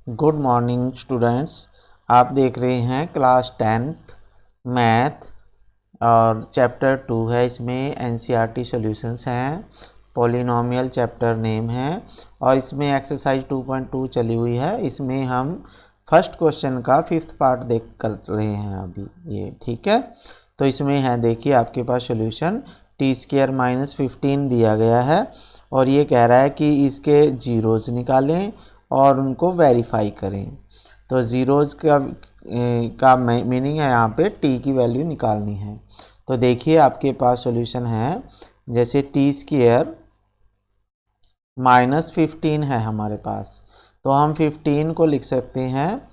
Good morning students. आप देख रहे हैं क्लास 10th मैथ और चैप्टर 2 है। इसमें एनसीईआरटी सॉल्यूशंस हैं, पॉलिनोमियल चैप्टर नेम है और इसमें एक्सरसाइज 2.2 चली हुई है। इसमें हम फर्स्ट क्वेश्चन का 5th पार्ट देख कर रहे हैं अभी ये, ठीक है। तो इसमें है, देखिए आपके पास सॉल्यूशन t² - 15 दिया गया है और ये कह रहा है कि इसके जीरोज़ निकालें और उनको वेरीफाई करें। तो ज़ीरोज़ का मीनिंग है यहाँ पे t की वैल्यू निकालनी है। तो देखिए आपके पास सॉल्यूशन है, जैसे t² - 15 है हमारे पास, तो हम 15 को लिख सकते हैं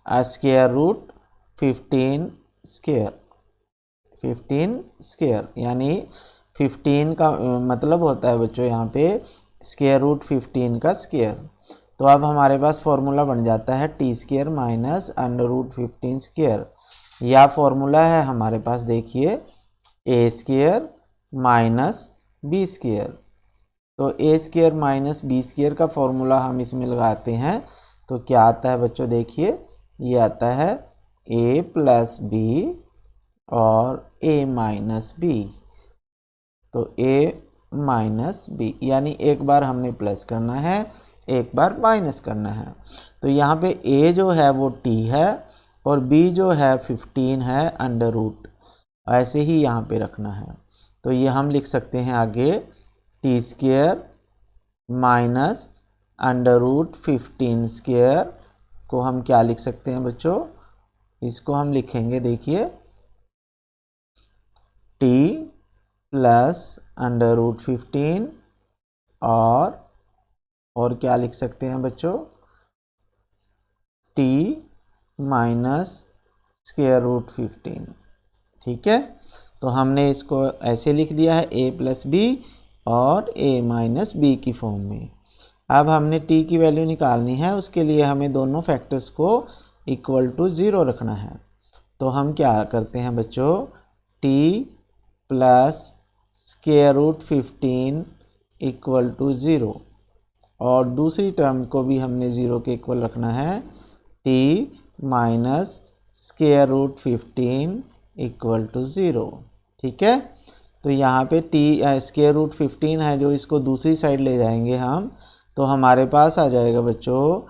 √15 स्क्वायर, यानी 15 का मतलब होता है बच्चों यहाँ पे √15 का स्क्वायर। तो अब हमारे पास फॉर्मूला बन जाता है t² - √15 स्क्वायर। या फॉर्मूला है हमारे पास, देखिए a² - b स्क्वायर। तो a² - b स्क्वायर का फॉर्मूला हम इसमें लगाते हैं तो क्या आता है बच्चों, देखिए ये आता है a + b और a - b। तो a - b, यानी एक बार हमने प्लस करना है, एक बार माइनस करना है। तो यहाँ पे a जो है वो t है और b जो है 15 है √, ऐसे ही यहाँ पे रखना है। तो ये हम लिख सकते हैं आगे t² - √15 स्क्वायर को हम क्या लिख सकते हैं बच्चों, इसको हम लिखेंगे, देखिए t + √15 और क्या लिख सकते हैं बच्चों, t - √15, ठीक है। तो हमने इसको ऐसे लिख दिया है a + b और a - b की फॉर्म में। अब हमने t की वैल्यू निकालनी है, उसके लिए हमें दोनों फैक्टर्स को = 0 रखना है। तो हम क्या करते हैं बच्चों, t + √15 = 0 और दूसरी टर्म को भी हमने 0 के इक्वल रखना है, t - √15 = 0, ठीक है। तो यहाँ पे √15 है जो, इसको दूसरी साइड ले जाएंगे हम, तो हमारे पास आ जाएगा बच्चों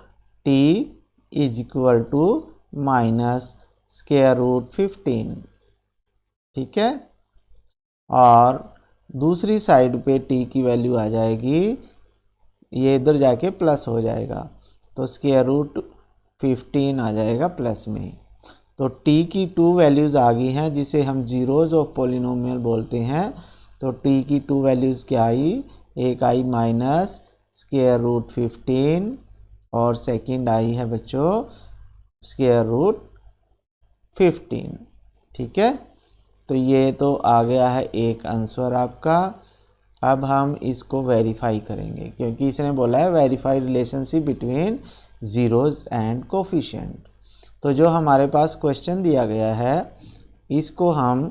t - √15, ठीक है। और दूसरी साइड पे t की वैल्यू आ जाएगी, ये इधर जाके प्लस हो जाएगा, तो √15 आ जाएगा प्लस में। तो t की 2 वैल्यूज़ आ गई हैं, जिसे हम जीरोज़ ऑफ पॉलिनोमियल बोलते हैं। तो t की 2 वैल्यूज़ क्या आई, एक आई -√15 और सेकंड आई है बच्चों √15, ठीक है। तो ये तो आ गया है एक आंसर आपका। अब हम इसको वेरीफाई करेंगे, क्योंकि इसने बोला है verify relationship between zeros and coefficient. तो जो हमारे पास क्वेश्चन दिया गया है, इसको हम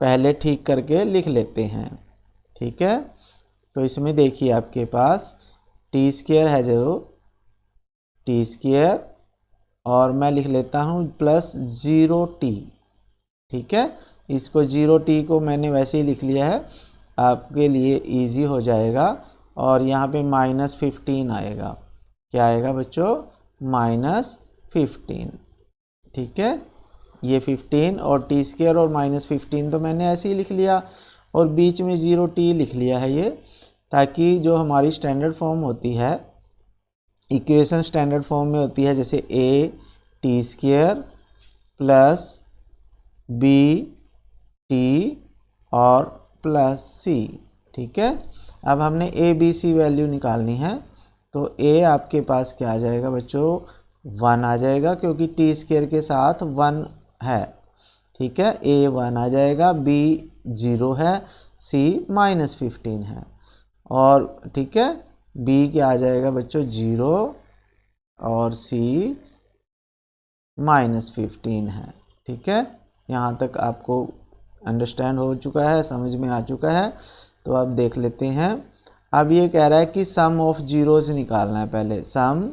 पहले ठीक करके लिख लेते हैं, ठीक है। तो इसमें देखिए आपके पास t² है, जो t² और मैं लिख लेता हूँ +0t, ठीक है। इसको 0t को मैंने वैसे ही लिख लिया है, आपके लिए इजी हो जाएगा। और यहाँ पे -15 आएगा, क्या आएगा बच्चों, -15, ठीक है। ये 15 और t² और -15 तो मैंने ऐसे ही लिख लिया और बीच में 0t लिख लिया है ये, ताकि जो हमारी स्टैंडर्ड फॉर्म होती है, इक्वेशन स्टैंडर्ड फॉर्म में होती है, जैसे a t² + b t और +c, ठीक है। अब हमने a b c वैल्यू निकालनी है, तो a आपके पास क्या आ जाएगा बच्चों, 1 आ जाएगा, क्योंकि t² के साथ 1 है, ठीक है। a 1 आ जाएगा, b 0 है, c -15 है, और ठीक है b क्या आ जाएगा बच्चों, 0 और c -15 है, ठीक है। यहाँ तक आपको अंडरस्टैंड हो चुका है, समझ में आ चुका है। तो अब देख लेते हैं। अब ये कह रहा है कि सम ऑफ जीरोज़ निकालना है, पहले sum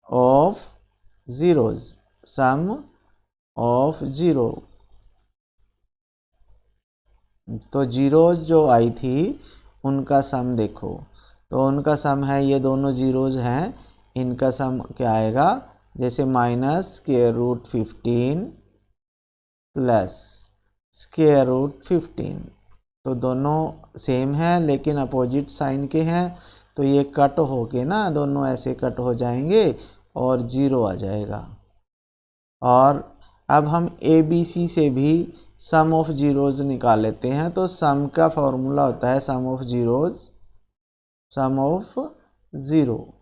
of zeros, sum of zero. तो ज़ीरोज़ जो आई थी उनका सम देखो, तो उनका सम है, ये दोनों ज़ीरोज़ हैं, इनका सम क्या आएगा, जैसे -√15 प्लस √15, तो दोनों सेम हैं लेकिन अपोजिट साइन के हैं, तो ये कट होके ना दोनों ऐसे कट हो जाएंगे और 0 आ जाएगा। और अब हम ABC से भी सम ऑफ ज़ीरोज़ निकाल लेते हैं। तो सम का फॉर्मूला होता है sum of zeros, sum of zero.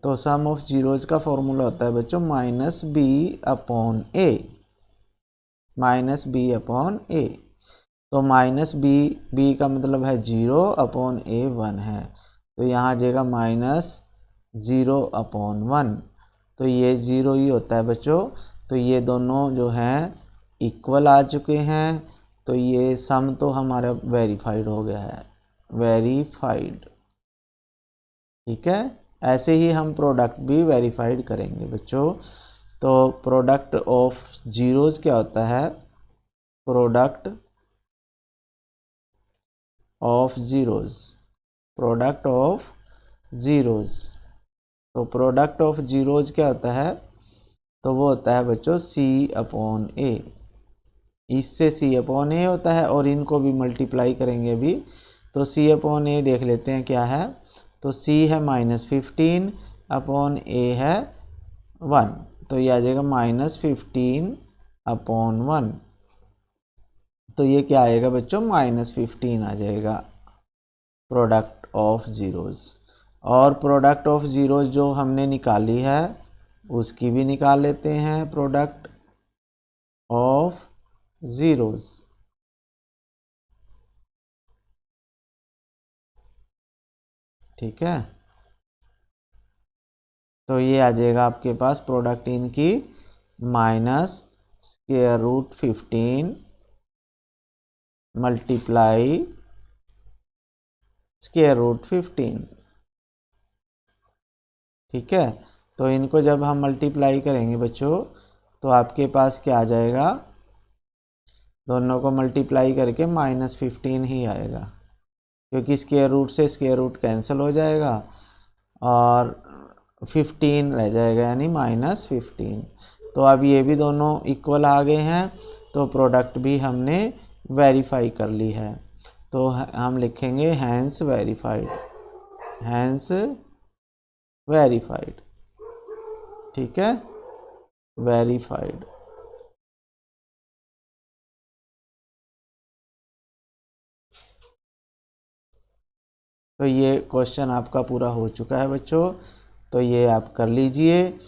तो सम ऑफ ज़ीरोज़ का फॉर्मूला होता है बच्चों -b/a, -b/a। तो -b का मतलब है 0/a 1 है, तो यहाँ आ जाएगा -0/1। तो ये 0 ही होता है बच्चों। तो ये दोनों जो हैं इक्वल आ चुके हैं, तो ये सम तो हमारा वेरीफाइड हो गया है, वेरीफाइड। ठीक है, ऐसे ही हम प्रोडक्ट भी वेरीफाइड करेंगे बच्चों। तो प्रोडक्ट ऑफ ज़ीरोज़ क्या होता है, product of zeros, product of zeros. तो प्रोडक्ट ऑफ ज़ीरोज़ क्या होता है, तो वो होता है बच्चों C/A। इससे C/A होता है और इनको भी मल्टीप्लाई करेंगे अभी। तो C/A देख लेते हैं क्या है, तो C है -15/A है 1, तो ये आ जाएगा -15/1। तो ये क्या आएगा बच्चों, -15 आ जाएगा प्रोडक्ट ऑफ ज़ीरोज़। और प्रोडक्ट ऑफ ज़ीरोज़ जो हमने निकाली है उसकी भी निकाल लेते हैं, प्रोडक्ट ऑफ ज़ीरोज़। ठीक है, तो ये आ जाएगा आपके पास प्रोडक्ट इनकी -√15 मल्टीप्लाई √15। ठीक है, तो इनको जब हम मल्टीप्लाई करेंगे बच्चों, तो आपके पास क्या आ जाएगा, दोनों को मल्टीप्लाई करके -15 ही आएगा, क्योंकि स्क्वायर रूट से स्क्वायर रूट कैंसिल हो जाएगा और 15 रह जाएगा, यानी -15। तो अब ये भी दोनों इक्वल आ गए हैं, तो प्रोडक्ट भी हमने वेरीफाई कर ली है। तो हम लिखेंगे हैंस वेरीफाइड, हैंस वेरीफाइड। ठीक है, वेरीफाइड। तो ये क्वेश्चन आपका पूरा हो चुका है बच्चों, तो ये आप कर लीजिए।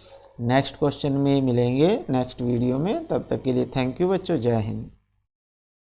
नेक्स्ट क्वेश्चन में मिलेंगे नेक्स्ट वीडियो में, तब तक के लिए थैंक यू बच्चों, जय हिंद।